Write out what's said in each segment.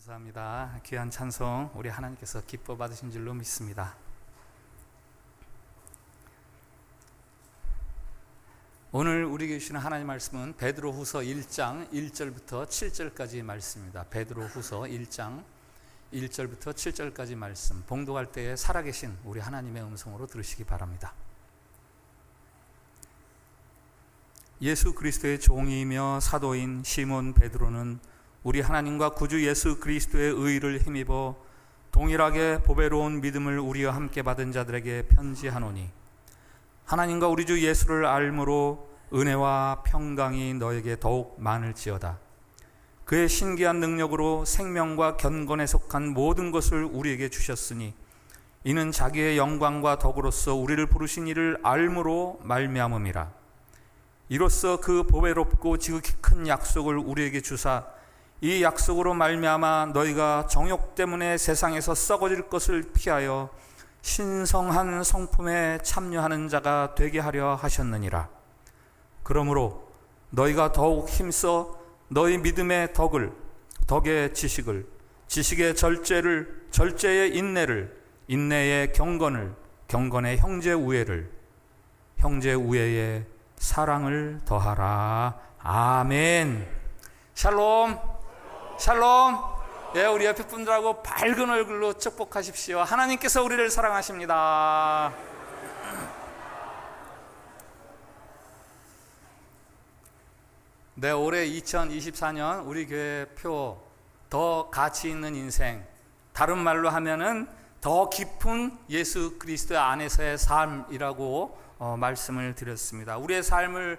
감사합니다. 귀한 찬송 우리 하나님께서 기뻐 받으신 줄로 믿습니다. 오늘 우리에게 주시는 하나님 말씀은 베드로후서 1장 1절부터 7절까지 말씀입니다. 베드로후서 1장 1절부터 7절까지 말씀, 봉독할 때에 살아계신 우리 하나님의 음성으로 들으시기 바랍니다. 예수 그리스도의 종이며 사도인 시몬 베드로는 우리 하나님과 구주 예수 그리스도의 의를 힘입어 동일하게 보배로운 믿음을 우리와 함께 받은 자들에게 편지하노니, 하나님과 우리 주 예수를 알므로 은혜와 평강이 너에게 더욱 많을지어다. 그의 신기한 능력으로 생명과 견곤에 속한 모든 것을 우리에게 주셨으니 이는 자기의 영광과 덕으로서 우리를 부르신 이를 알므로 말미암음이라. 이로써 그 보배롭고 지극히 큰 약속을 우리에게 주사 이 약속으로 말미암아 너희가 정욕 때문에 세상에서 썩어질 것을 피하여 신성한 성품에 참여하는 자가 되게 하려 하셨느니라. 그러므로 너희가 더욱 힘써 너희 믿음의 덕을, 덕의 지식을, 지식의 절제를, 절제의 인내를, 인내의 경건을, 경건의 형제 우애를, 형제 우애의 사랑을 더하라. 아멘. 샬롬. 샬롬. 예, 우리 옆에 분들하고 밝은 얼굴로 축복하십시오. 하나님께서 우리를 사랑하십니다. 네, 올해 2024년 우리 교회 표 더 가치 있는 인생, 다른 말로 하면은 더 깊은 예수 그리스도 안에서의 삶이라고 말씀을 드렸습니다. 우리의 삶을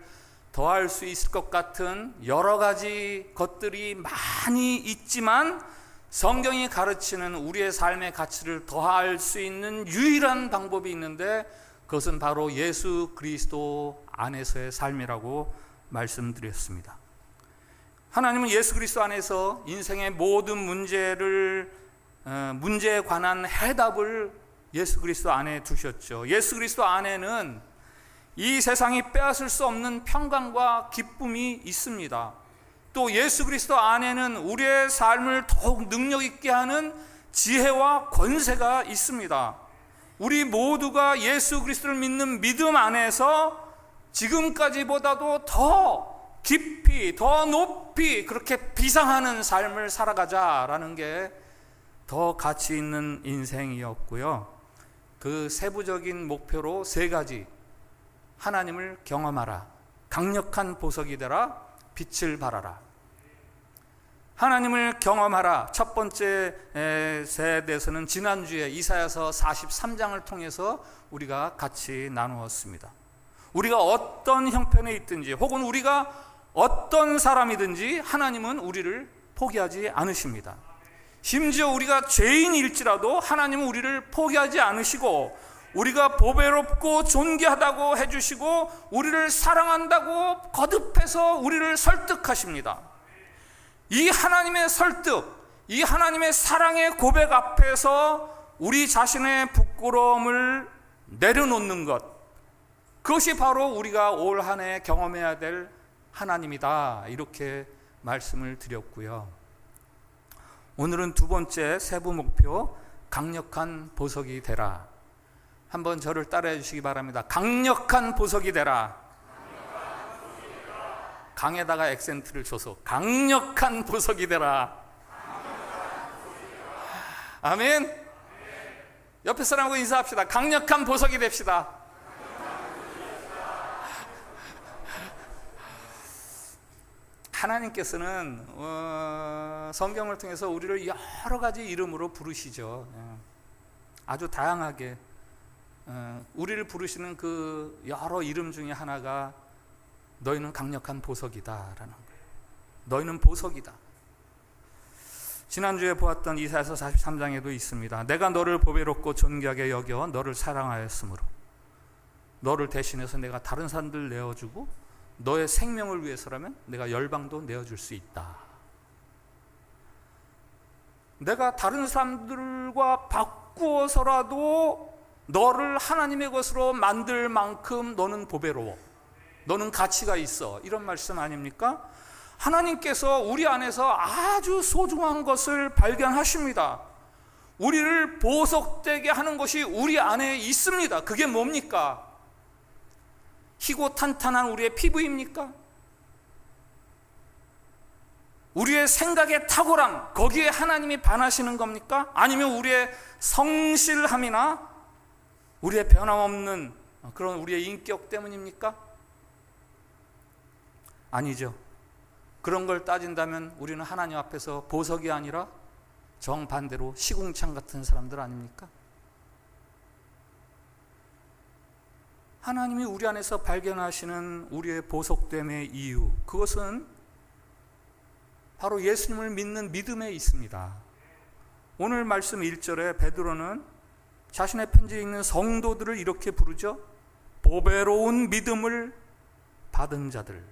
더할 수 있을 것 같은 여러 가지 것들이 많이 있지만 성경이 가르치는 우리의 삶의 가치를 더할 수 있는 유일한 방법이 있는데, 그것은 바로 예수 그리스도 안에서의 삶이라고 말씀드렸습니다. 하나님은 예수 그리스도 안에서 인생의 모든 문제에 관한 해답을 예수 그리스도 안에 두셨죠. 예수 그리스도 안에는 이 세상이 빼앗을 수 없는 평강과 기쁨이 있습니다. 또 예수 그리스도 안에는 우리의 삶을 더욱 능력 있게 하는 지혜와 권세가 있습니다. 우리 모두가 예수 그리스도를 믿는 믿음 안에서 지금까지보다도 더 깊이, 더 높이 그렇게 비상하는 삶을 살아가자라는 게 더 가치 있는 인생이었고요. 그 세부적인 목표로 세 가지: 하나님을 경험하라, 강력한 보석이 되라, 빛을 발하라. 하나님을 경험하라. 첫 번째 세대에서는 지난주에 이사야서 43장을 통해서 우리가 같이 나누었습니다. 우리가 어떤 형편에 있든지 혹은 우리가 어떤 사람이든지 하나님은 우리를 포기하지 않으십니다. 심지어 우리가 죄인일지라도 하나님은 우리를 포기하지 않으시고 우리가 보배롭고 존귀하다고 해주시고 우리를 사랑한다고 거듭해서 우리를 설득하십니다. 이 하나님의 설득, 이 하나님의 사랑의 고백 앞에서 우리 자신의 부끄러움을 내려놓는 것, 그것이 바로 우리가 올 한 해 경험해야 될 하나님이다, 이렇게 말씀을 드렸고요. 오늘은 두 번째 세부 목표, 강력한 보석이 되라. 한번 저를 따라해 주시기 바랍니다. 강력한 보석이 되라. 강에다가 액센트를 줘서 강력한 보석이 되라. 아멘. 옆에 사람하고 인사합시다. 강력한 보석이 됩시다. 하나님께서는 성경을 통해서 우리를 여러 가지 이름으로 부르시죠. 아주 다양하게 우리를 부르시는 그 여러 이름 중에 하나가 너희는 강력한 보석이다 라는 거예요. 너희는 보석이다. 지난주에 보았던 이사야서 43장에도 있습니다. 내가 너를 보배롭고 존귀하게 여겨 너를 사랑하였으므로 너를 대신해서 내가 다른 사람들 내어주고 너의 생명을 위해서라면 내가 열방도 내어줄 수 있다. 내가 다른 사람들과 바꾸어서라도 너를 하나님의 것으로 만들 만큼 너는 보배로워, 너는 가치가 있어, 이런 말씀 아닙니까? 하나님께서 우리 안에서 아주 소중한 것을 발견하십니다. 우리를 보석되게 하는 것이 우리 안에 있습니다. 그게 뭡니까? 희고 탄탄한 우리의 피부입니까? 우리의 생각의 탁월함, 거기에 하나님이 반하시는 겁니까? 아니면 우리의 성실함이나 우리의 변함없는 그런 우리의 인격 때문입니까? 아니죠. 그런 걸 따진다면 우리는 하나님 앞에서 보석이 아니라 정반대로 시궁창 같은 사람들 아닙니까? 하나님이 우리 안에서 발견하시는 우리의 보석됨의 이유, 그것은 바로 예수님을 믿는 믿음에 있습니다. 오늘 말씀 1절에 베드로는 자신의 편지에 있는 성도들을 이렇게 부르죠. 보배로운 믿음을 받은 자들.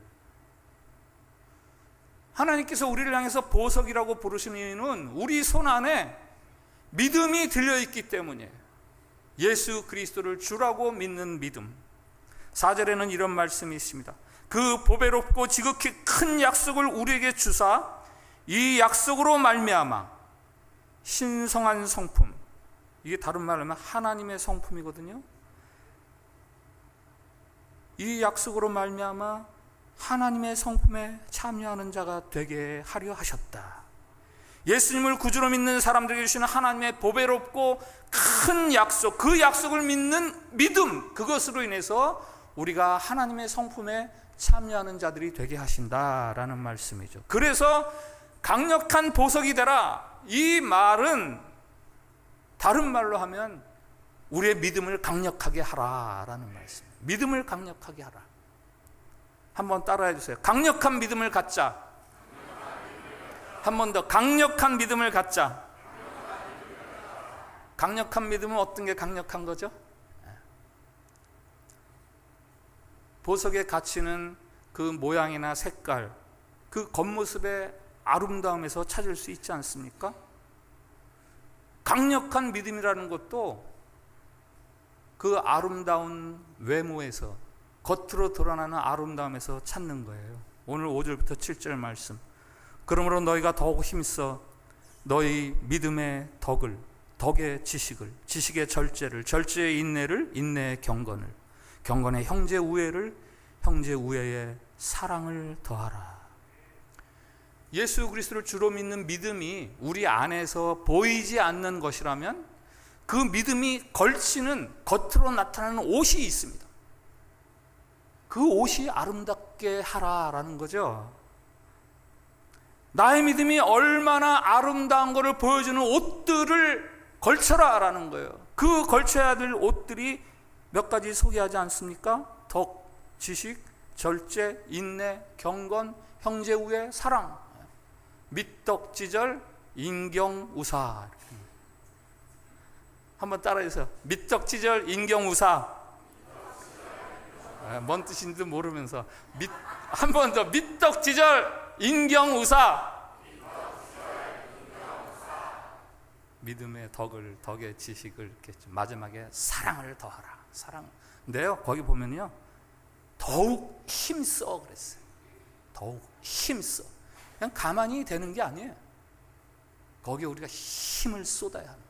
하나님께서 우리를 향해서 보석이라고 부르시는 이유는 우리 손 안에 믿음이 들려있기 때문이에요. 예수 그리스도를 주라고 믿는 믿음. 4절에는 이런 말씀이 있습니다. 그 보배롭고 지극히 큰 약속을 우리에게 주사 이 약속으로 말미암아 신성한 성품, 이게 다른 말로 하면 하나님의 성품이거든요. 이 약속으로 말미암아 하나님의 성품에 참여하는 자가 되게 하려 하셨다. 예수님을 구주로 믿는 사람들에게 주시는 하나님의 보배롭고 큰 약속, 그 약속을 믿는 믿음, 그것으로 인해서 우리가 하나님의 성품에 참여하는 자들이 되게 하신다라는 말씀이죠. 그래서 강력한 보석이 되라, 이 말은 다른 말로 하면 우리의 믿음을 강력하게 하라라는 말씀이에요. 믿음을 강력하게 하라. 한번 따라해 주세요. 강력한 믿음을 갖자. 한 번 더, 강력한 믿음을 갖자. 강력한 믿음은 어떤 게 강력한 거죠? 보석의 가치는 그 모양이나 색깔, 그 겉모습의 아름다움에서 찾을 수 있지 않습니까? 강력한 믿음이라는 것도 그 아름다운 외모에서, 겉으로 드러나는 아름다움에서 찾는 거예요. 오늘 5절부터 7절 말씀. 그러므로 너희가 더욱 힘써 너희 믿음의 덕을, 덕의 지식을, 지식의 절제를, 절제의 인내를, 인내의 경건을, 경건의 형제 우애를, 형제 우애의 사랑을 더하라. 예수 그리스도를 주로 믿는 믿음이 우리 안에서 보이지 않는 것이라면 그 믿음이 걸치는, 겉으로 나타나는 옷이 있습니다. 그 옷이 아름답게 하라라는 거죠. 나의 믿음이 얼마나 아름다운 것을 보여주는 옷들을 걸쳐라라는 거예요. 그 걸쳐야 될 옷들이 몇 가지 소개하지 않습니까? 덕, 지식, 절제, 인내, 경건, 형제 우애, 사랑, 밑덕지절, 인경우사. 한번 따라해서 밑덕지절, 인경우사. 뭔 뜻인지 모르면서 한 번 더, 밑덕지절, 인경우사. 믿음의 덕을, 덕의 지식을, 이렇게 마지막에 사랑을 더하라. 사랑. 근데요, 거기 보면요, 더욱 힘써 그랬어요. 더욱 힘써. 그냥 가만히 되는 게 아니에요. 거기에 우리가 힘을 쏟아야 하는 거죠.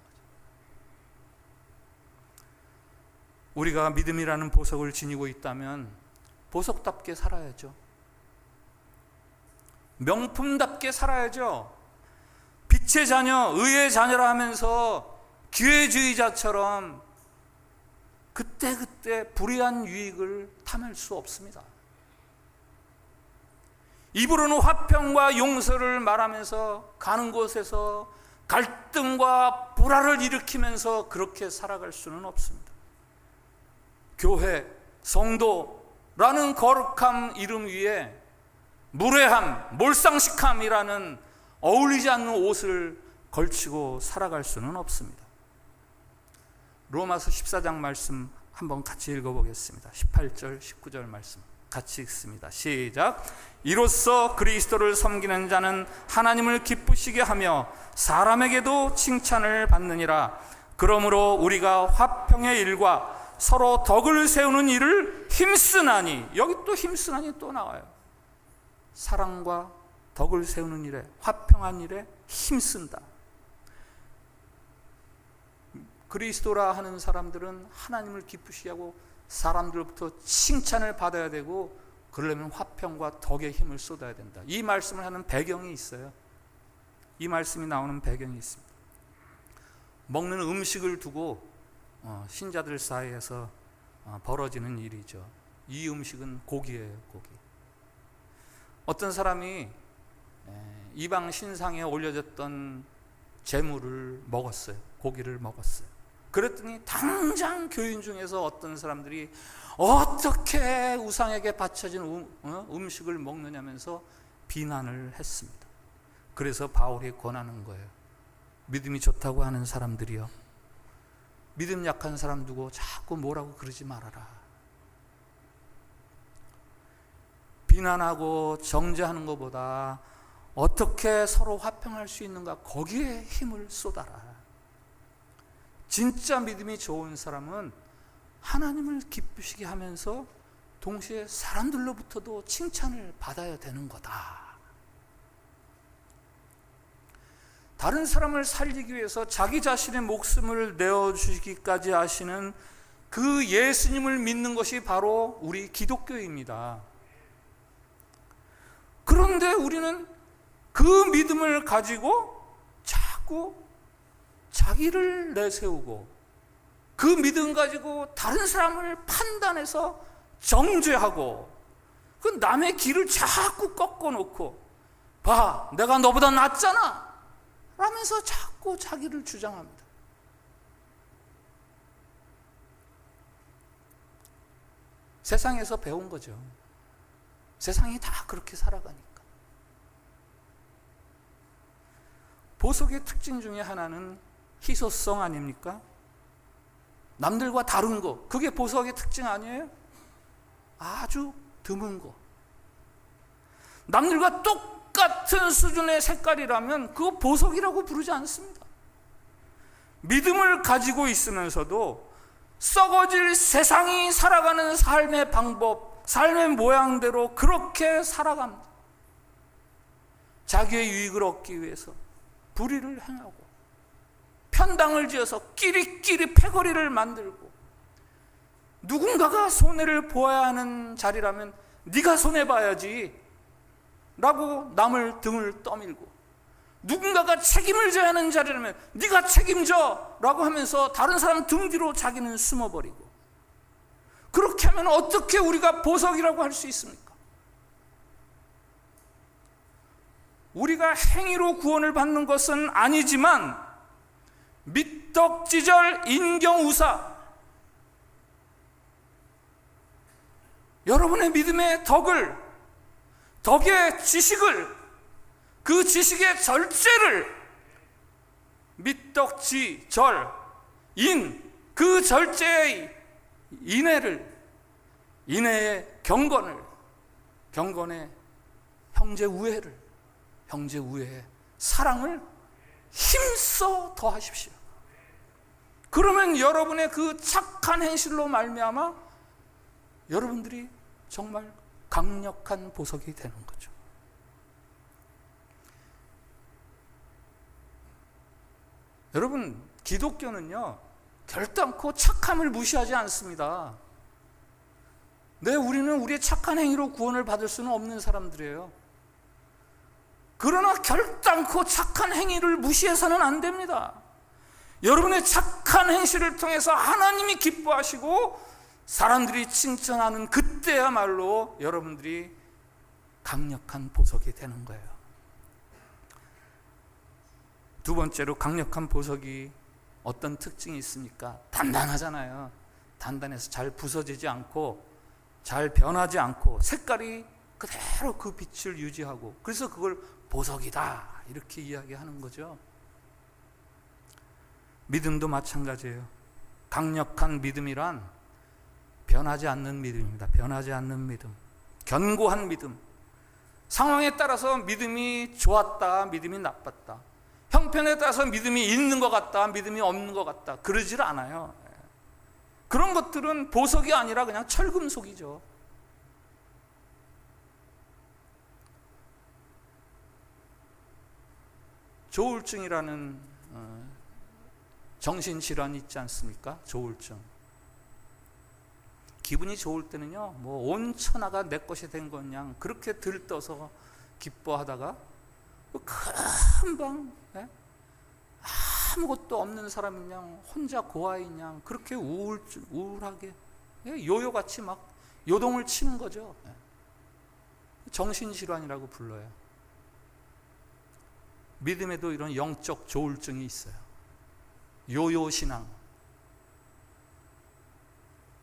우리가 믿음이라는 보석을 지니고 있다면 보석답게 살아야죠. 명품답게 살아야죠. 빛의 자녀, 의의 자녀라 하면서 기회주의자처럼 그때그때 불의한 유익을 탐할 수 없습니다. 입으로는 화평과 용서를 말하면서 가는 곳에서 갈등과 불화를 일으키면서 그렇게 살아갈 수는 없습니다. 교회, 성도라는 거룩한 이름 위에 무례함, 몰상식함이라는 어울리지 않는 옷을 걸치고 살아갈 수는 없습니다. 로마서 14장 말씀 한번 같이 읽어보겠습니다. 18절, 19절 말씀 같이 읽습니다. 시작. 이로써 그리스도를 섬기는 자는 하나님을 기쁘시게 하며 사람에게도 칭찬을 받느니라. 그러므로 우리가 화평의 일과 서로 덕을 세우는 일을 힘쓰나니, 여기 또 힘쓰나니 또 나와요. 사랑과 덕을 세우는 일에, 화평한 일에 힘쓴다. 그리스도라 하는 사람들은 하나님을 기쁘시게 하고 사람들로부터 칭찬을 받아야 되고, 그러려면 화평과 덕의 힘을 쏟아야 된다. 이 말씀을 하는 배경이 있어요. 이 말씀이 나오는 배경이 있습니다. 먹는 음식을 두고 신자들 사이에서 벌어지는 일이죠. 이 음식은 고기예요, 고기. 어떤 사람이 이방 신상에 올려졌던 제물을 먹었어요. 고기를 먹었어요. 그랬더니 당장 교인 중에서 어떤 사람들이 어떻게 우상에게 바쳐진 음식을 먹느냐면서 비난을 했습니다. 그래서 바울이 권하는 거예요. 믿음이 좋다고 하는 사람들이요, 믿음 약한 사람 두고 자꾸 뭐라고 그러지 말아라. 비난하고 정죄하는 것보다 어떻게 서로 화평할 수 있는가, 거기에 힘을 쏟아라. 진짜 믿음이 좋은 사람은 하나님을 기쁘시게 하면서 동시에 사람들로부터도 칭찬을 받아야 되는 거다. 다른 사람을 살리기 위해서 자기 자신의 목숨을 내어주시기까지 하시는 그 예수님을 믿는 것이 바로 우리 기독교입니다. 그런데 우리는 그 믿음을 가지고 자꾸 자기를 내세우고, 그 믿음 가지고 다른 사람을 판단해서 정죄하고, 그 남의 길을 자꾸 꺾어놓고, 봐, 내가 너보다 낫잖아 라면서 자꾸 자기를 주장합니다. 세상에서 배운 거죠. 세상이 다 그렇게 살아가니까. 보석의 특징 중에 하나는 희소성 아닙니까? 남들과 다른 거, 그게 보석의 특징 아니에요? 아주 드문 거. 남들과 똑같은 수준의 색깔이라면 그거 보석이라고 부르지 않습니다. 믿음을 가지고 있으면서도 썩어질 세상이 살아가는 삶의 방법, 삶의 모양대로 그렇게 살아갑니다. 자기의 유익을 얻기 위해서 불의를 행하고, 편당을 지어서 끼리끼리 패거리를 만들고, 누군가가 손해를 보아야 하는 자리라면 네가 손해봐야지 라고 남을 등을 떠밀고, 누군가가 책임을 져야 하는 자리라면 네가 책임져 라고 하면서 다른 사람 등 뒤로 자기는 숨어버리고, 그렇게 하면 어떻게 우리가 보석이라고 할 수 있습니까? 우리가 행위로 구원을 받는 것은 아니지만 미떡지절 인경우사, 여러분의 믿음의 덕을, 덕의 지식을, 그 지식의 절제를, 미떡지절 인, 그 절제의 인애를, 인애의 경건을, 경건의 형제 우애를, 형제 우애의 사랑을 힘써 더하십시오. 그러면 여러분의 그 착한 행실로 말미암아 여러분들이 정말 강력한 보석이 되는 거죠. 여러분, 기독교는요, 결단코 착함을 무시하지 않습니다. 네, 우리는 우리의 착한 행위로 구원을 받을 수는 없는 사람들이에요. 그러나 결단코 착한 행위를 무시해서는 안 됩니다. 여러분의 착한 행실을 통해서 하나님이 기뻐하시고 사람들이 칭찬하는 그때야말로 여러분들이 강력한 보석이 되는 거예요. 두 번째로, 강력한 보석이 어떤 특징이 있습니까? 단단하잖아요. 단단해서 잘 부서지지 않고 잘 변하지 않고 색깔이 그대로 그 빛을 유지하고, 그래서 그걸 보석이다 이렇게 이야기하는 거죠. 믿음도 마찬가지예요. 강력한 믿음이란 변하지 않는 믿음입니다. 변하지 않는 믿음, 견고한 믿음. 상황에 따라서 믿음이 좋았다, 믿음이 나빴다, 형편에 따라서 믿음이 있는 것 같다, 믿음이 없는 것 같다, 그러질 않아요. 그런 것들은 보석이 아니라 그냥 철금속이죠. 조울증이라는 정신질환이 있지 않습니까? 조울증. 기분이 좋을 때는요, 뭐 온 천하가 내 것이 된 것냥 그렇게 들떠서 기뻐하다가 금방 아무것도 없는 사람인 양 혼자 고아인 양 그렇게 우울하게 요요같이 막 요동을 치는 거죠. 정신질환이라고 불러요. 믿음에도 이런 영적 조울증이 있어요. 요요신앙.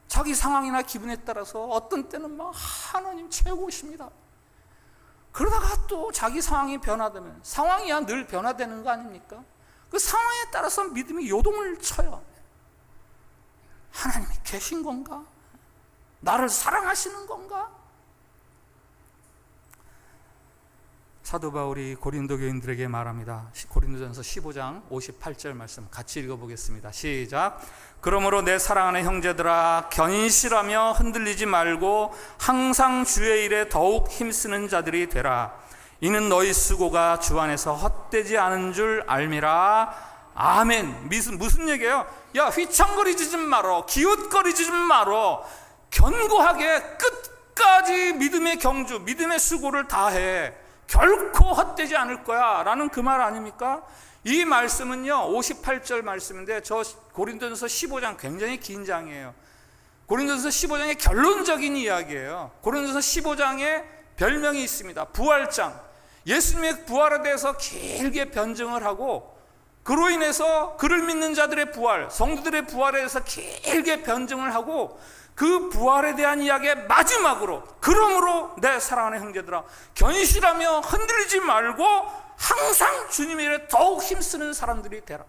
자기 상황이나 기분에 따라서 어떤 때는 막 하나님 최고십니다. 그러다가 또 자기 상황이 변화되면, 상황이야 늘 변화되는 거 아닙니까? 그 상황에 따라서 믿음이 요동을 쳐요. 하나님이 계신 건가? 나를 사랑하시는 건가? 사도 바울이 고린도 교인들에게 말합니다. 고린도전서 15장 58절 말씀 같이 읽어보겠습니다. 시작. 그러므로 내 사랑하는 형제들아, 견실하며 흔들리지 말고 항상 주의 일에 더욱 힘쓰는 자들이 되라. 이는 너희 수고가 주 안에서 헛되지 않은 줄 알미라. 아멘. 무슨 얘기예요? 야, 휘청거리지 좀 말어, 기웃거리지 좀 말어. 견고하게 끝까지 믿음의 경주, 믿음의 수고를 다해. 결코 헛되지 않을 거야 라는 그 말 아닙니까? 이 말씀은요 58절 말씀인데, 저 고린도전서 15장 굉장히 긴 장이에요. 고린도전서 15장의 결론적인 이야기예요. 고린도전서 15장에 별명이 있습니다. 부활장. 예수님의 부활에 대해서 길게 변증을 하고, 그로 인해서 그를 믿는 자들의 부활, 성도들의 부활에 대해서 길게 변증을 하고, 그 부활에 대한 이야기의 마지막으로, 그러므로 내 사랑하는 형제들아, 견실하며 흔들리지 말고 항상 주님의 일에 더욱 힘쓰는 사람들이 되라.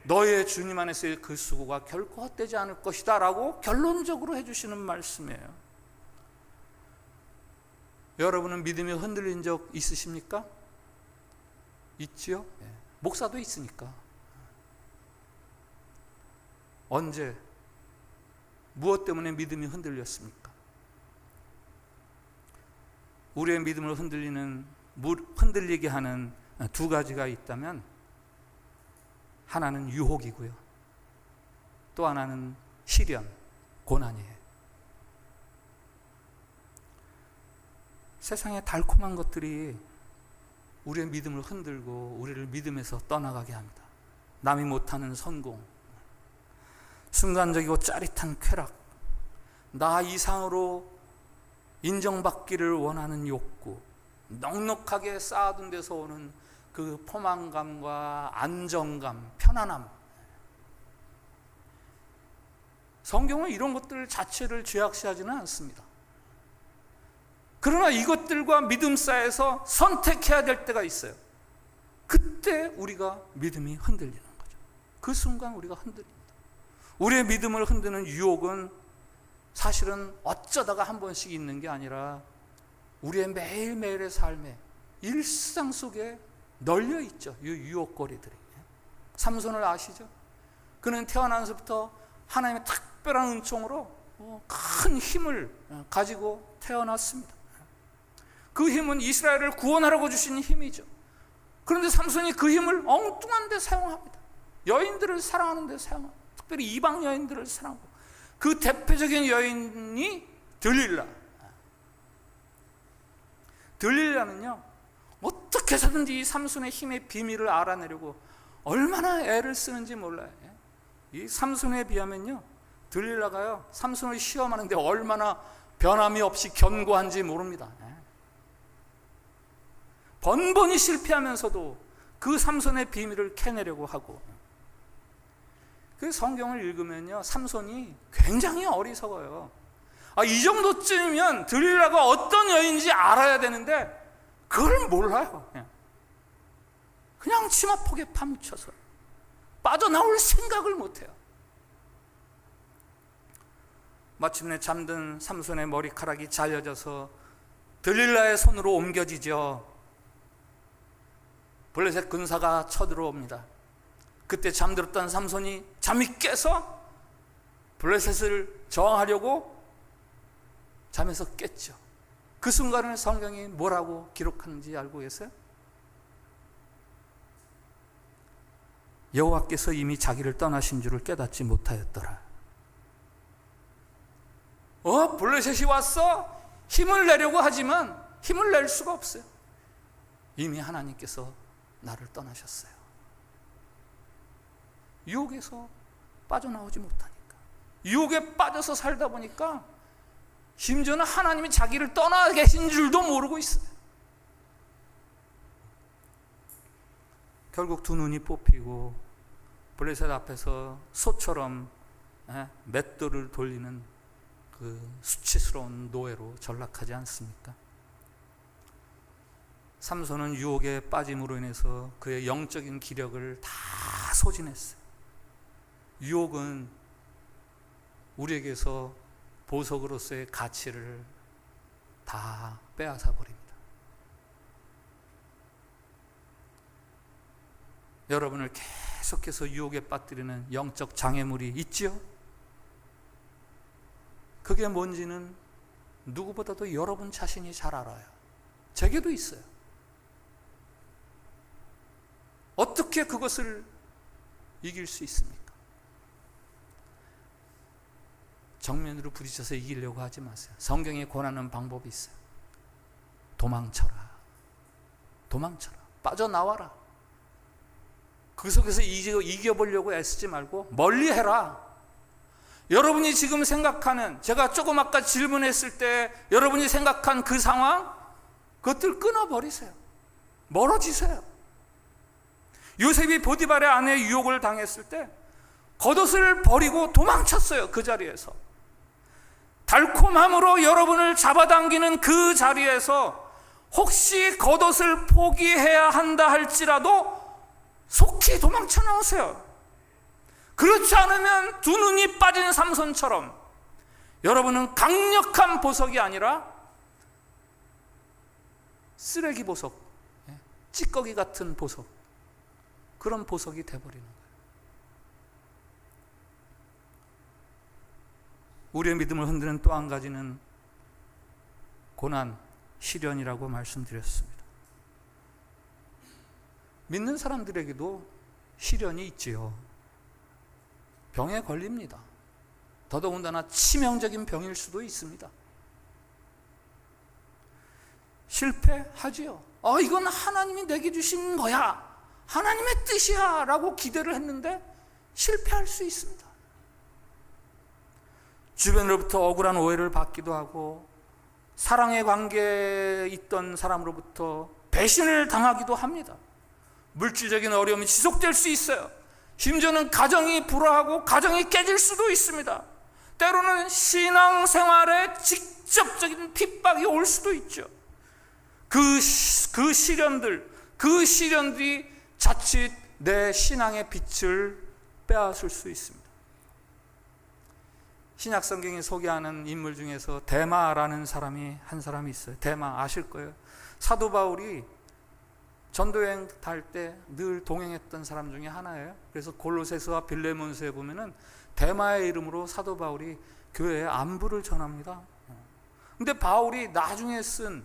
너의 주님 안에서의 그 수고가 결코 헛되지 않을 것이다 라고 결론적으로 해주시는 말씀이에요. 여러분은 믿음이 흔들린 적 있으십니까? 있지요? 목사도 있으니까. 언제, 무엇 때문에 믿음이 흔들렸습니까? 우리의 믿음을 흔들리게 하는 두 가지가 있다면, 하나는 유혹이고요, 또 하나는 시련, 고난이에요. 세상의 달콤한 것들이 우리의 믿음을 흔들고 우리를 믿음에서 떠나가게 합니다. 남이 못하는 성공, 순간적이고 짜릿한 쾌락, 나 이상으로 인정받기를 원하는 욕구, 넉넉하게 쌓아둔 데서 오는 그 포만감과 안정감, 편안함. 성경은 이런 것들 자체를 죄악시하지는 않습니다. 그러나 이것들과 믿음 사이에서 선택해야 될 때가 있어요. 그때 우리가 믿음이 흔들리는 거죠. 그 순간 우리가 흔들립니다. 우리의 믿음을 흔드는 유혹은 사실은 어쩌다가 한 번씩 있는 게 아니라 우리의 매일매일의 삶에, 일상 속에 널려 있죠. 이 유혹거리들이. 삼손을 아시죠? 그는 태어나서부터 하나님의 특별한 은총으로 큰 힘을 가지고 태어났습니다. 그 힘은 이스라엘을 구원하라고 주신 힘이죠. 그런데 삼손이 그 힘을 엉뚱한 데 사용합니다. 여인들을 사랑하는 데 사용합니다. 특별히 이방 여인들을 사랑하고, 그 대표적인 여인이 들릴라는요 어떻게 해서든지 이 삼손의 힘의 비밀을 알아내려고 얼마나 애를 쓰는지 몰라요. 이 삼손에 비하면요, 들릴라가요 삼손을 시험하는데 얼마나 변함이 없이 견고한지 모릅니다. 번번이 실패하면서도 그 삼손의 비밀을 캐내려고 하고, 그 성경을 읽으면요 삼손이 굉장히 어리석어요. 이 정도쯤이면 들릴라가 어떤 여인인지 알아야 되는데 그걸 몰라요. 그냥 치마폭에 파묻혀서 빠져나올 생각을 못해요. 마침내 잠든 삼손의 머리카락이 잘려져서 들릴라의 손으로 옮겨지죠. 블레셋 군사가 쳐들어옵니다. 그때 잠들었던 삼손이 잠이 깨서 블레셋을 저항하려고 잠에서 깼죠. 그 순간을 성경이 뭐라고 기록하는지 알고 계세요? 여호와께서 이미 자기를 떠나신 줄을 깨닫지 못하였더라. 블레셋이 왔어? 힘을 내려고 하지만 힘을 낼 수가 없어요. 이미 하나님께서 나를 떠나셨어요. 유혹에서 빠져나오지 못하니까, 유혹에 빠져서 살다 보니까 심지어는 하나님이 자기를 떠나 계신 줄도 모르고 있어요. 결국 두 눈이 뽑히고 블레셋 앞에서 소처럼 맷돌을 돌리는 그 수치스러운 노예로 전락하지 않습니까? 삼손은 유혹에 빠짐으로 인해서 그의 영적인 기력을 다 소진했어요. 유혹은 우리에게서 보석으로서의 가치를 다 빼앗아 버립니다. 여러분을 계속해서 유혹에 빠뜨리는 영적 장애물이 있지요? 그게 뭔지는 누구보다도 여러분 자신이 잘 알아요. 제게도 있어요. 어떻게 그것을 이길 수 있습니까? 정면으로 부딪혀서 이기려고 하지 마세요. 성경에 권하는 방법이 있어요. 도망쳐라. 도망쳐라. 빠져나와라. 그 속에서 이겨보려고 애쓰지 말고 멀리 해라. 여러분이 지금 생각하는, 제가 조금 아까 질문했을 때 여러분이 생각한 그 상황, 그것들 끊어버리세요. 멀어지세요. 요셉이 보디발의 아내의 유혹을 당했을 때 겉옷을 버리고 도망쳤어요. 그 자리에서. 달콤함으로 여러분을 잡아당기는 그 자리에서 혹시 겉옷을 포기해야 한다 할지라도 속히 도망쳐 나오세요. 그렇지 않으면 두 눈이 빠진 삼손처럼 여러분은 강력한 보석이 아니라 쓰레기 보석, 찌꺼기 같은 보석, 그런 보석이 돼버리는 거예요. 우리의 믿음을 흔드는 또 한 가지는 고난, 시련이라고 말씀드렸습니다. 믿는 사람들에게도 시련이 있지요. 병에 걸립니다. 더더군다나 치명적인 병일 수도 있습니다. 실패하지요. 이건 하나님이 내게 주신 거야, 하나님의 뜻이야 라고 기대를 했는데 실패할 수 있습니다. 주변으로부터 억울한 오해를 받기도 하고 사랑의 관계에 있던 사람으로부터 배신을 당하기도 합니다. 물질적인 어려움이 지속될 수 있어요. 심지어는 가정이 불화하고 가정이 깨질 수도 있습니다. 때로는 신앙생활에 직접적인 핍박이 올 수도 있죠. 그 시련들이 자칫 내 신앙의 빛을 빼앗을 수 있습니다. 신약 성경이 소개하는 인물 중에서 데마라는 사람이 한 사람이 있어요. 데마 아실 거예요. 사도 바울이 전도여행 달 때 늘 동행했던 사람 중에 하나예요. 그래서 골로새서와 빌레몬서에 보면은 데마의 이름으로 사도 바울이 교회에 안부를 전합니다. 근데 바울이 나중에 쓴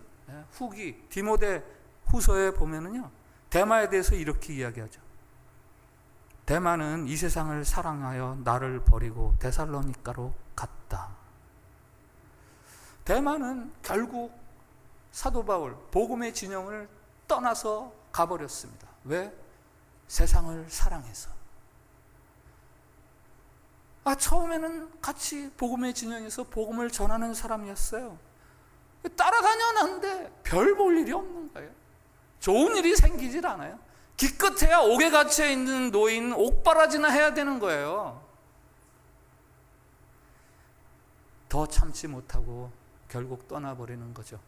후기 디모데 후서에 보면은요, 데마에 대해서 이렇게 이야기하죠. 데마는 이 세상을 사랑하여 나를 버리고 데살로니가로 갔다. 데마는 결국 사도 바울 복음의 진영을 떠나서 가버렸습니다. 왜? 세상을 사랑해서. 처음에는 같이 복음의 진영에서 복음을 전하는 사람이었어요. 따라다녔는데 별 볼 일이 없는 거예요. 좋은 일이 생기질 않아요. 기껏해야 옥에 갇혀 있는 노인 옥바라지나 해야 되는 거예요. 더 참지 못하고 결국 떠나버리는 거죠.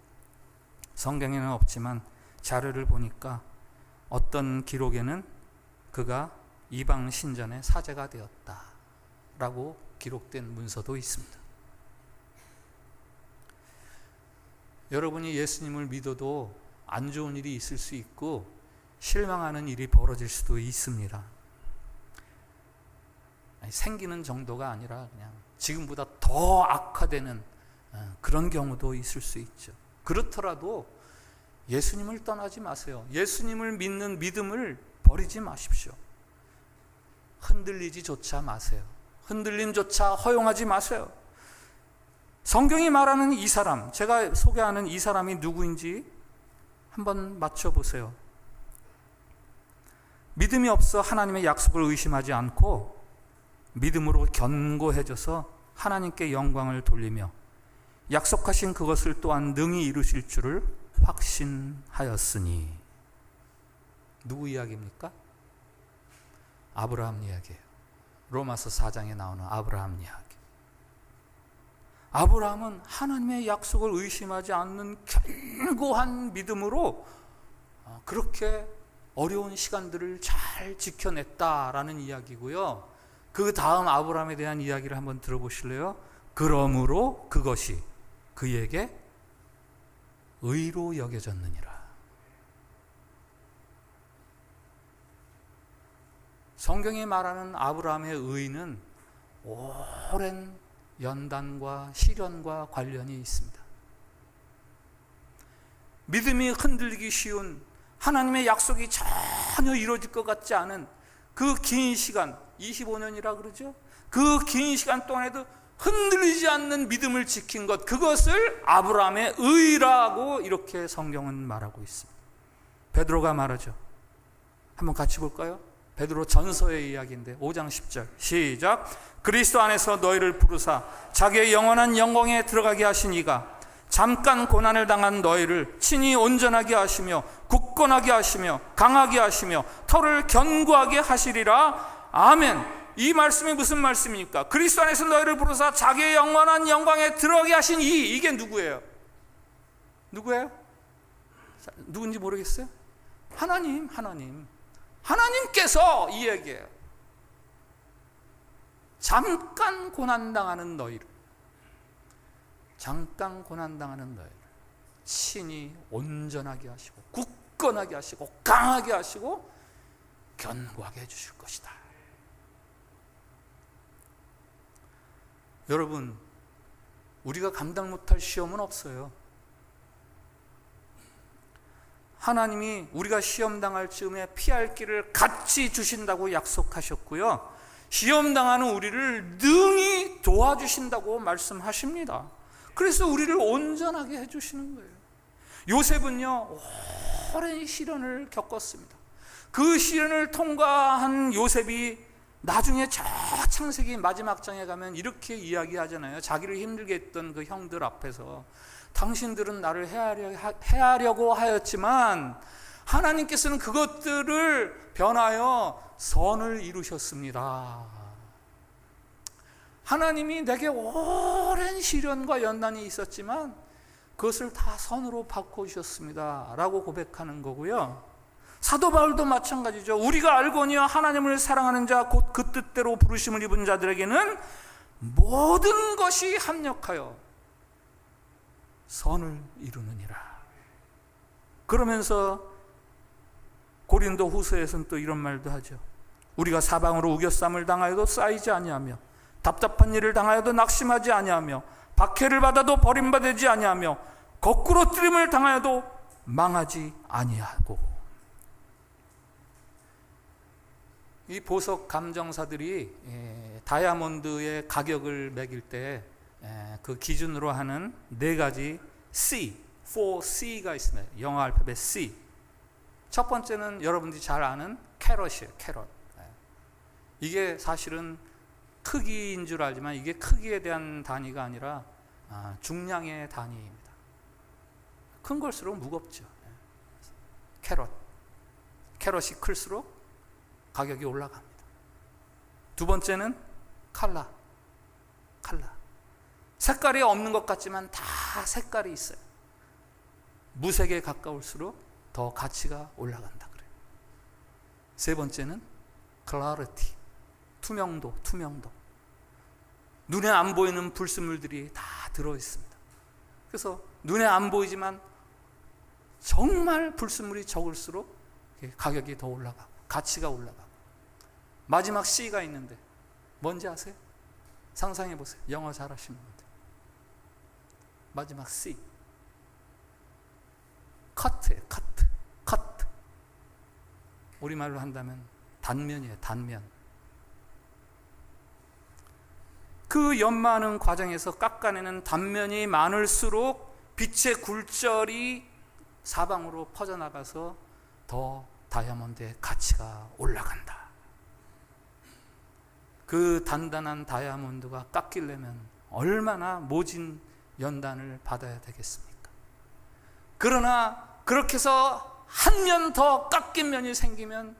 성경에는 없지만 자료를 보니까 어떤 기록에는 그가 이방 신전의 사제가 되었다라고 기록된 문서도 있습니다. 여러분이 예수님을 믿어도 안 좋은 일이 있을 수 있고 실망하는 일이 벌어질 수도 있습니다. 생기는 정도가 아니라 그냥 지금보다 더 악화되는 그런 경우도 있을 수 있죠. 그렇더라도 예수님을 떠나지 마세요. 예수님을 믿는 믿음을 버리지 마십시오. 흔들리지조차 마세요. 흔들림조차 허용하지 마세요. 성경이 말하는 이 사람, 제가 소개하는 이 사람이 누구인지 한번 맞춰보세요. 믿음이 없어 하나님의 약속을 의심하지 않고 믿음으로 견고해져서 하나님께 영광을 돌리며 약속하신 그것을 또한 능히 이루실 줄을 확신하였으니. 누구 이야기입니까? 아브라함 이야기예요. 로마서 4장에 나오는 아브라함 이야기. 아브라함은 하나님의 약속을 의심하지 않는 견고한 믿음으로 그렇게 어려운 시간들을 잘 지켜냈다라는 이야기고요. 그 다음 아브라함에 대한 이야기를 한번 들어보실래요? 그러므로 그것이 그에게 의로 여겨졌느니라. 성경이 말하는 아브라함의 의는 오랜 연단과 시련과 관련이 있습니다. 믿음이 흔들리기 쉬운, 하나님의 약속이 전혀 이루어질 것 같지 않은 그 긴 시간, 25년이라 그러죠. 그 긴 시간 동안에도 흔들리지 않는 믿음을 지킨 것, 그것을 아브라함의 의라고 이렇게 성경은 말하고 있습니다. 베드로가 말하죠. 한번 같이 볼까요? 베드로 전서의 이야기인데 5장 10절 시작. 그리스도 안에서 너희를 부르사 자기의 영원한 영광에 들어가게 하신 이가 잠깐 고난을 당한 너희를 친히 온전하게 하시며 굳건하게 하시며 강하게 하시며 터를 견고하게 하시리라. 아멘. 이 말씀이 무슨 말씀입니까? 그리스도 안에서 너희를 부르사 자기의 영원한 영광에 들어가게 하신 이게 누구예요? 누구예요? 누군지 모르겠어요? 하나님께서 이 얘기예요. 잠깐 고난당하는 너희를 친히 온전하게 하시고 굳건하게 하시고 강하게 하시고 견고하게 해주실 것이다. 여러분, 우리가 감당 못할 시험은 없어요. 하나님이 우리가 시험 당할 즈음에 피할 길을 같이 주신다고 약속하셨고요, 시험 당하는 우리를 능히 도와주신다고 말씀하십니다. 그래서 우리를 온전하게 해주시는 거예요. 요셉은요, 오랜 시련을 겪었습니다. 그 시련을 통과한 요셉이 나중에 저 창세기 마지막 장에 가면 이렇게 이야기하잖아요. 자기를 힘들게 했던 그 형들 앞에서 당신들은 나를 해하려고 하였지만 하나님께서는 그것들을 변하여 선을 이루셨습니다. 하나님이 내게 오랜 시련과 연단이 있었지만 그것을 다 선으로 바꿔주셨습니다 라고 고백하는 거고요. 사도 바울도 마찬가지죠. 우리가 알거니와 하나님을 사랑하는 자 곧 그 뜻대로 부르심을 입은 자들에게는 모든 것이 합력하여 선을 이루느니라. 그러면서 고린도 후서에서는 또 이런 말도 하죠. 우리가 사방으로 우겨쌈을 당하여도 쌓이지 아니하며 답답한 일을 당하여도 낙심하지 아니하며 박해를 받아도 버림받지 아니하며 거꾸로 뜨림을 당하여도 망하지 아니하고. 이 보석 감정사들이 다이아몬드의 가격을 매길 때 그 기준으로 하는 네 가지 C, 4C가 있습니다. 영어 알파벳 C. 첫 번째는 여러분들이 잘 아는 캐럿이에요. 캐럿. 이게 사실은 크기인 줄 알지만 이게 크기에 대한 단위가 아니라 중량의 단위입니다. 큰 걸수록 무겁죠. 캐럿이 클수록 가격이 올라갑니다. 두 번째는 칼라. 색깔이 없는 것 같지만 다 색깔이 있어요. 무색에 가까울수록 더 가치가 올라간다 그래요. 세 번째는 clarity, 투명도. 눈에 안 보이는 불순물들이 다 들어있습니다. 그래서 눈에 안 보이지만 정말 불순물이 적을수록 가격이 더 올라가고 가치가 올라가고. 마지막 C가 있는데 뭔지 아세요? 상상해 보세요. 영어 잘하시는 분들. 마지막 C. 커트예요. 커트. 우리말로 한다면 단면이에요. 단면. 그 연마하는 과정에서 깎아내는 단면이 많을수록 빛의 굴절이 사방으로 퍼져나가서 더 다이아몬드의 가치가 올라간다. 그 단단한 다이아몬드가 깎이려면 얼마나 모진 연단을 받아야 되겠습니까? 그러나 그렇게 해서 한 면 더 깎인 면이 생기면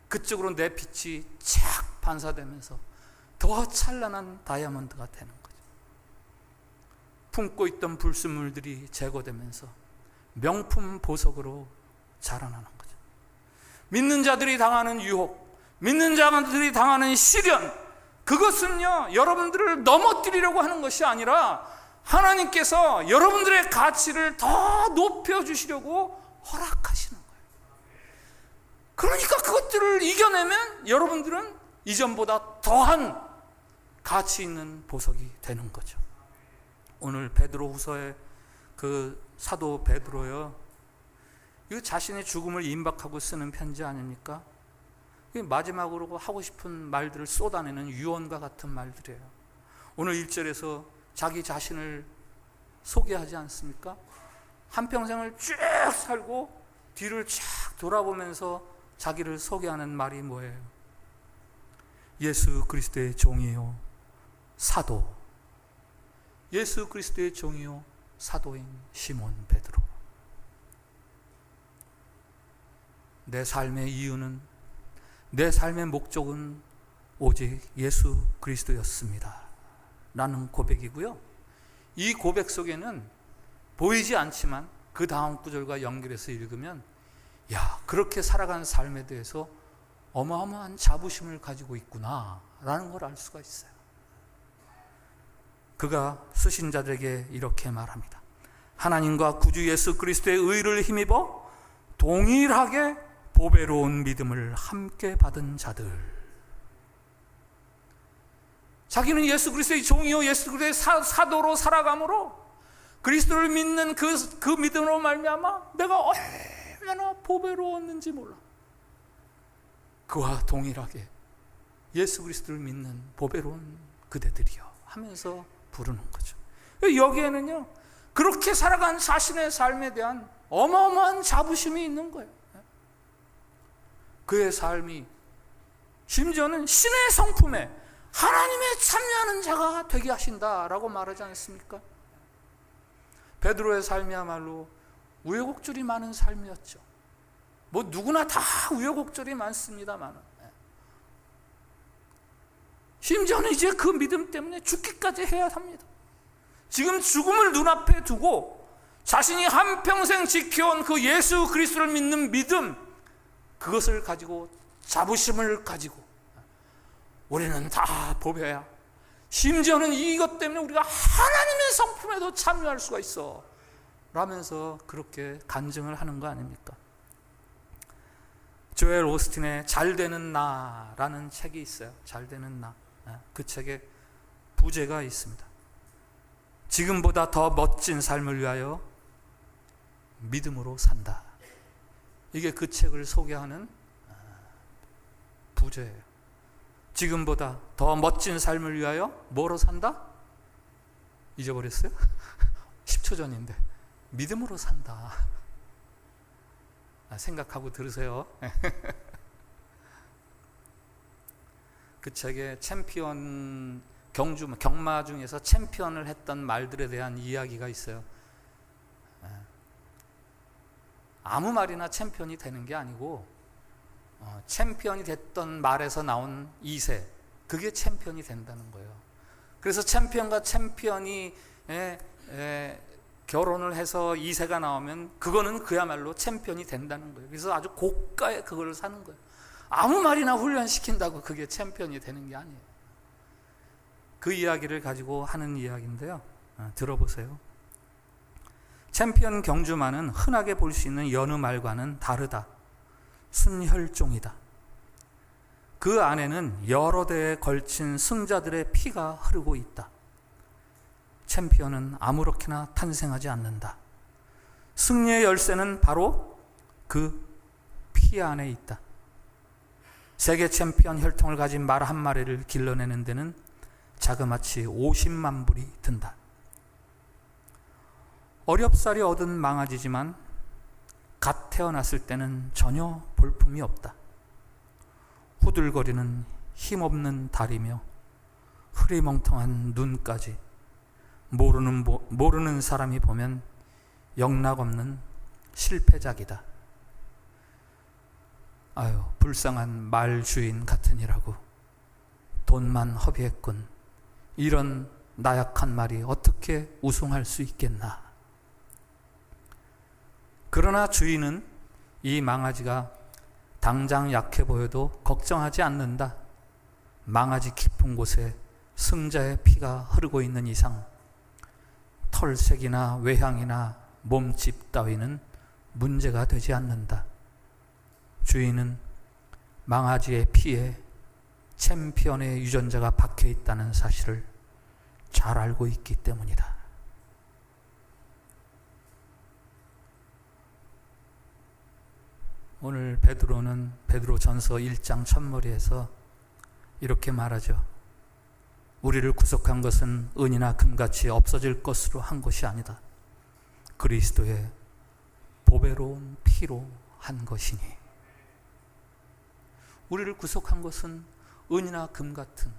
그쪽으로 내 빛이 착 반사되면서 더 찬란한 다이아몬드가 되는 거죠. 품고 있던 불순물들이 제거되면서 명품 보석으로 자라나는 거죠. 믿는 자들이 당하는 유혹, 믿는 자들이 당하는 시련, 그것은요 여러분들을 넘어뜨리려고 하는 것이 아니라 하나님께서 여러분들의 가치를 더 높여주시려고 허락하시는 거예요. 그러니까 그것들을 이겨내면 여러분들은 이전보다 더한 가치 있는 보석이 되는 거죠. 오늘 베드로후서의 그 사도 베드로요, 이거 자신의 죽음을 임박하고 쓰는 편지 아닙니까? 마지막으로 하고 싶은 말들을 쏟아내는 유언과 같은 말들이에요. 오늘 1절에서 자기 자신을 소개하지 않습니까? 한평생을 쭉 살고 뒤를 쫙 돌아보면서 자기를 소개하는 말이 뭐예요? 예수 그리스도의 종이요 사도, 예수 그리스도의 종이요 사도인 시몬 베드로. 내 삶의 이유는, 내 삶의 목적은 오직 예수 그리스도였습니다 라는 고백이고요, 이 고백 속에는 보이지 않지만 그 다음 구절과 연결해서 읽으면 야, 그렇게 살아가는 삶에 대해서 어마어마한 자부심을 가지고 있구나 라는 걸 알 수가 있어요. 그가 쓰신 자들에게 이렇게 말합니다. 하나님과 구주 예수 그리스도의 의를 힘입어 동일하게 보배로운 믿음을 함께 받은 자들. 자기는 예수 그리스도의 종이요 예수 그리스도의 사도로 살아감으로 그리스도를 믿는 그 믿음으로 말미암아 내가 얼마나 보배로웠는지 몰라. 그와 동일하게 예수 그리스도를 믿는 보배로운 그대들이요 하면서 부르는 거죠. 여기에는요 그렇게 살아간 자신의 삶에 대한 어마어마한 자부심이 있는 거예요. 그의 삶이 심지어는 신의 성품에 하나님의 참여하는 자가 되게 하신다라고 말하지 않습니까? 베드로의 삶이야말로 우여곡절이 많은 삶이었죠. 뭐 누구나 다 우여곡절이 많습니다만, 심지어는 이제 그 믿음 때문에 죽기까지 해야 합니다. 지금 죽음을 눈앞에 두고 자신이 한평생 지켜온 그 예수 그리스도를 믿는 믿음, 그것을 가지고 자부심을 가지고 우리는 다 보배야. 심지어는 이것 때문에 우리가 하나님의 성품에도 참여할 수가 있어 라면서 그렇게 간증을 하는 거 아닙니까? 조엘 오스틴의 잘되는 나라는 책이 있어요. 잘되는 나. 그 책에 부제가 있습니다. 지금보다 더 멋진 삶을 위하여 믿음으로 산다. 이게 그 책을 소개하는 부제예요. 지금보다 더 멋진 삶을 위하여 뭐로 산다? 잊어버렸어요? 10초 전인데 믿음으로 산다. 생각하고 들으세요. 그 책에 챔피언 경마 중에서 챔피언을 했던 말들에 대한 이야기가 있어요. 아무 말이나 챔피언이 되는 게 아니고 챔피언이 됐던 말에서 나온 2세, 그게 챔피언이 된다는 거예요. 그래서 챔피언과 챔피언이 결혼을 해서 2세가 나오면 그거는 그야말로 챔피언이 된다는 거예요. 그래서 아주 고가의 그걸 사는 거예요. 아무 말이나 훈련시킨다고 그게 챔피언이 되는 게 아니에요. 그 이야기를 가지고 하는 이야기인데요. 들어보세요. 챔피언 경주마는 흔하게 볼 수 있는 여느 말과는 다르다. 순혈종이다. 그 안에는 여러 대에 걸친 승자들의 피가 흐르고 있다. 챔피언은 아무렇게나 탄생하지 않는다. 승리의 열쇠는 바로 그 피 안에 있다. 세계 챔피언 혈통을 가진 말 한 마리를 길러내는 데는 자그마치 50만 불이 든다. 어렵사리 얻은 망아지지만 갓 태어났을 때는 전혀 볼품이 없다. 후들거리는 힘없는 다리며 흐리멍텅한 눈까지 모르는 사람이 보면 영락없는 실패작이다. 아유, 불쌍한 말 주인 같으니라고. 돈만 허비했군. 이런 나약한 말이 어떻게 우승할 수 있겠나. 그러나 주인은 이 망아지가 당장 약해 보여도 걱정하지 않는다. 망아지 깊은 곳에 승자의 피가 흐르고 있는 이상 털색이나 외향이나 몸집 따위는 문제가 되지 않는다. 주인은 망아지의 피에 챔피언의 유전자가 박혀 있다는 사실을 잘 알고 있기 때문이다. 오늘 베드로는 베드로전서 1장 첫머리에서 이렇게 말하죠. 우리를 구속한 것은 은이나 금같이 없어질 것으로 한 것이 아니다. 그리스도의 보배로운 피로 한 것이니. 우리를 구속한 것은 은이나 금 같은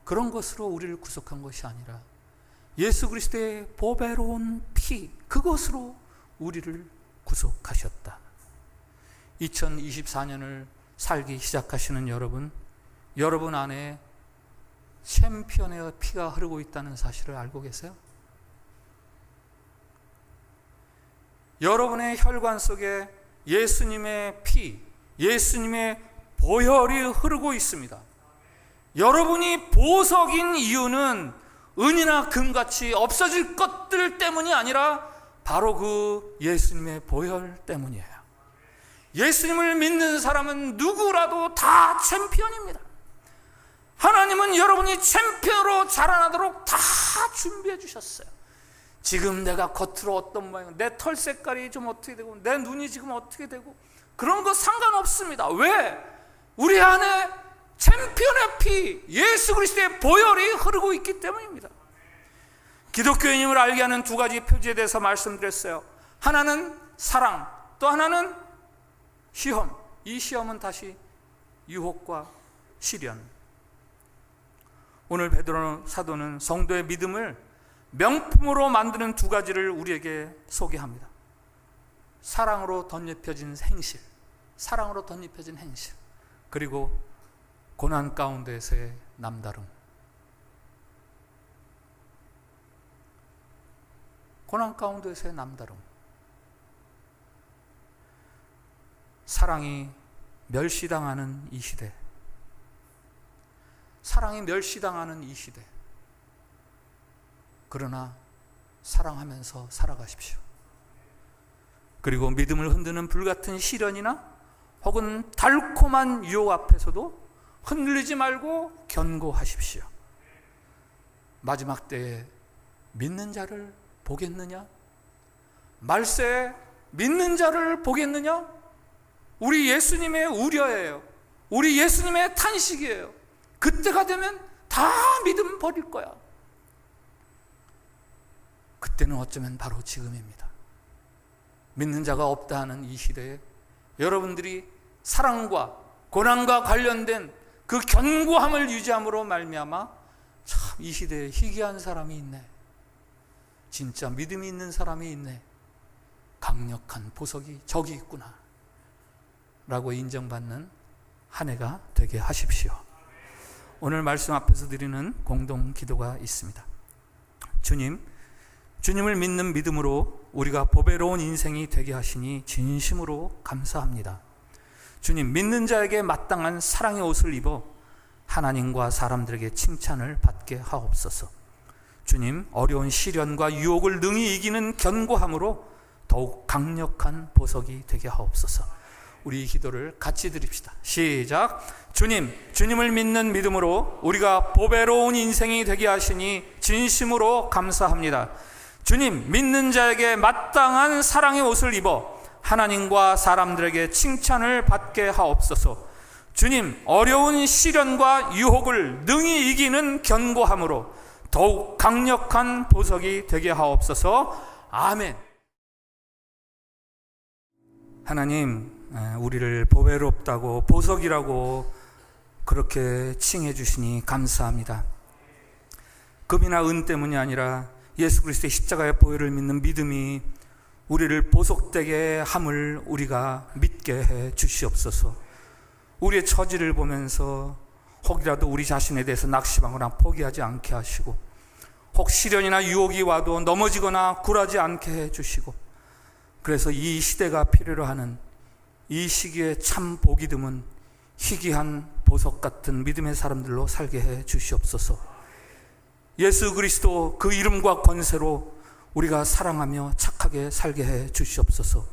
그런 것으로 우리를 구속한 것이 아니라 예수 그리스도의 보배로운 피, 그것으로 우리를 구속하셨다. 2024년을 살기 시작하시는 여러분 안에 챔피언의 피가 흐르고 있다는 사실을 알고 계세요? 여러분의 혈관 속에 예수님의 피, 예수님의 보혈이 흐르고 있습니다. 여러분이 보석인 이유는 은이나 금같이 없어질 것들 때문이 아니라 바로 그 예수님의 보혈 때문이에요. 예수님을 믿는 사람은 누구라도 다 챔피언입니다. 하나님은 여러분이 챔피언으로 자라나도록 다 준비해 주셨어요. 지금 내가 겉으로 어떤 모양, 내 털 색깔이 좀 어떻게 되고 내 눈이 지금 어떻게 되고 그런 거 상관없습니다. 왜? 우리 안에 챔피언의 피, 예수 그리스도의 보혈이 흐르고 있기 때문입니다. 기독교인임을 알게 하는 두 가지 표지에 대해서 말씀드렸어요. 하나는 사랑, 또 하나는 시험. 이 시험은 다시 유혹과 시련. 오늘 베드로 사도는 성도의 믿음을 명품으로 만드는 두 가지를 우리에게 소개합니다. 사랑으로 덧입혀진 행실, 사랑으로 덧입혀진 행실, 그리고 고난 가운데서의 남다름. 고난 가운데서의 남다름. 사랑이 멸시당하는 이 시대, 사랑이 멸시당하는 이 시대, 그러나 사랑하면서 살아가십시오. 그리고 믿음을 흔드는 불같은 시련이나 혹은 달콤한 유혹 앞에서도 흔들리지 말고 견고하십시오. 마지막 때에 믿는 자를 보겠느냐? 말세에 믿는 자를 보겠느냐? 우리 예수님의 우려예요. 우리 예수님의 탄식이에요. 그때가 되면 다 믿음 버릴 거야. 그때는 어쩌면 바로 지금입니다. 믿는 자가 없다 하는 이 시대에 여러분들이 사랑과 고난과 관련된 그 견고함을 유지함으로 말미암아 참 이 시대에 희귀한 사람이 있네, 진짜 믿음이 있는 사람이 있네, 강력한 보석이 저기 있구나 라고 인정받는 한 해가 되게 하십시오. 오늘 말씀 앞에서 드리는 공동 기도가 있습니다. 주님을 믿는 믿음으로 우리가 보배로운 인생이 되게 하시니 진심으로 감사합니다. 주님, 믿는 자에게 마땅한 사랑의 옷을 입어 하나님과 사람들에게 칭찬을 받게 하옵소서. 주님, 어려운 시련과 유혹을 능히 이기는 견고함으로 더욱 강력한 보석이 되게 하옵소서. 우리 이 기도를 같이 드립시다. 시작. 주님을 믿는 믿음으로 우리가 보배로운 인생이 되게 하시니 진심으로 감사합니다. 주님, 믿는 자에게 마땅한 사랑의 옷을 입어 하나님과 사람들에게 칭찬을 받게 하옵소서. 주님, 어려운 시련과 유혹을 능히 이기는 견고함으로 더욱 강력한 보석이 되게 하옵소서. 아멘. 하나님, 우리를 보배롭다고 보석이라고 그렇게 칭해 주시니 감사합니다. 금이나 은 때문이 아니라 예수 그리스도의 십자가의 보혈을 믿는 믿음이 우리를 보석되게 함을 우리가 믿게 해 주시옵소서. 우리의 처지를 보면서 혹이라도 우리 자신에 대해서 낙심하거나 포기하지 않게 하시고, 혹 시련이나 유혹이 와도 넘어지거나 굴하지 않게 해 주시고, 그래서 이 시대가 필요로 하는 이 시기에 참 복이 드문 희귀한 보석 같은 믿음의 사람들로 살게 해 주시옵소서. 예수 그리스도 그 이름과 권세로 우리가 사랑하며 착하게 살게 해 주시옵소서.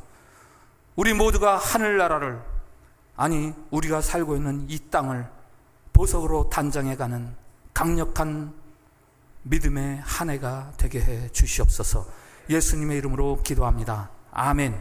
우리 모두가 하늘나라를, 아니 우리가 살고 있는 이 땅을 보석으로 단장해가는 강력한 믿음의 한 해가 되게 해 주시옵소서. 예수님의 이름으로 기도합니다. 아멘.